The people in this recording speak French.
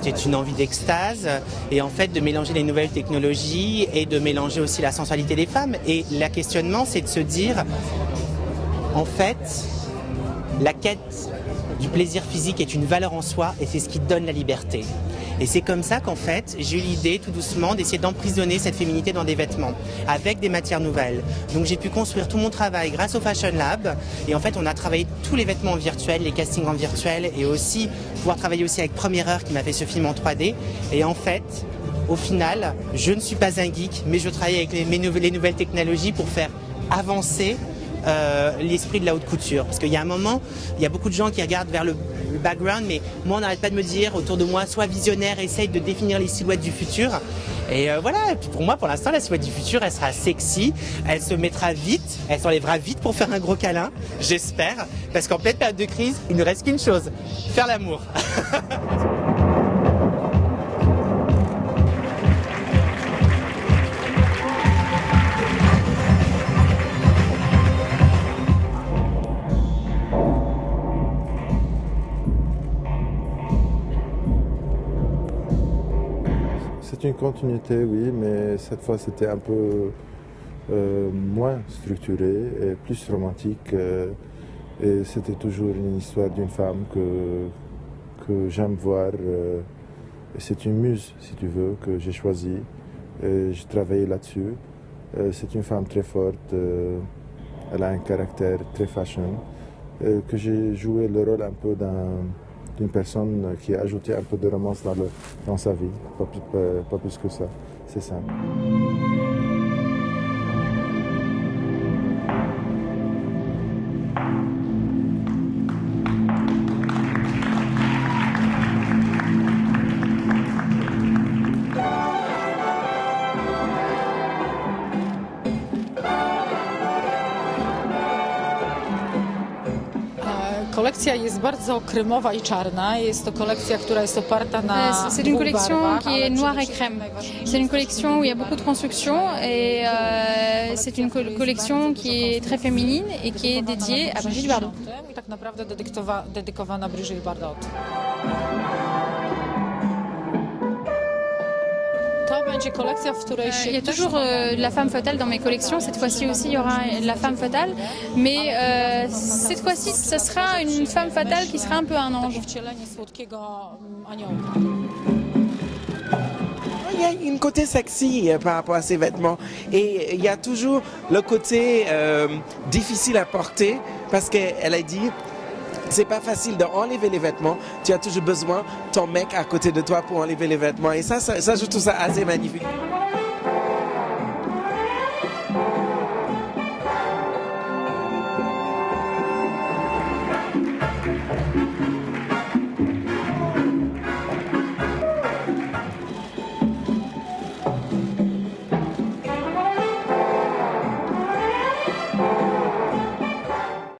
c'était une envie d'extase et en fait de mélanger les nouvelles technologies et de mélanger aussi la sensualité des femmes. Et le questionnement, c'est de se dire, en fait, la quête du plaisir physique est une valeur en soi et c'est ce qui donne la liberté. Et c'est comme ça qu'en fait, j'ai eu l'idée tout doucement d'essayer d'emprisonner cette féminité dans des vêtements avec des matières nouvelles. Donc j'ai pu construire tout mon travail grâce au Fashion Lab et en fait on a travaillé tous les vêtements en virtuel, les castings en virtuel et aussi pouvoir travailler aussi avec Première Heure qui m'a fait ce film en 3D. Et en fait, au final, je ne suis pas un geek mais je travaille avec les nouvelles technologies pour faire avancer l'esprit de la haute couture. Parce qu'il y a un moment, il y a beaucoup de gens qui regardent vers le background, mais moi on n'arrête pas de me dire autour de moi, sois visionnaire, essaye de définir les silhouettes du futur. Et voilà, et puis pour moi pour l'instant la silhouette du futur elle sera sexy, elle se mettra vite, elle s'enlèvera vite pour faire un gros câlin, j'espère, parce qu'en pleine période de crise, il ne reste qu'une chose, faire l'amour. C'est une continuité, oui, mais cette fois c'était un peu moins structuré et plus romantique. Et c'était toujours une histoire d'une femme que j'aime voir. C'est une muse, si tu veux, que j'ai choisie. J'ai travaillé là-dessus. C'est une femme très forte. Elle a un caractère très fashion. Que j'ai joué le rôle un peu d'une personne qui a ajouté un peu de romance dans sa vie, pas plus que ça, c'est simple. Kolekcja jest bardzo kremowa i czarna. Jest to kolekcja, która jest oparta na C'est une collection qui est noire et crème. C'est une collection où il y a beaucoup de construction et c'est une collection qui est très féminine et qui est dédiée à Brigitte Bardot. I tak naprawdę dedykowana Brigitte Bardot. Il y a toujours la femme fatale dans mes collections. Cette fois-ci aussi, il y aura la femme fatale. Mais cette fois-ci, ce sera une femme fatale qui sera un peu un ange. Il y a une côté sexy par rapport à ces vêtements. Et il y a toujours le côté difficile à porter parce qu'elle a dit... C'est pas facile d'enlever les vêtements. Tu as toujours besoin de ton mec à côté de toi pour enlever les vêtements. Et ça je trouve ça assez magnifique.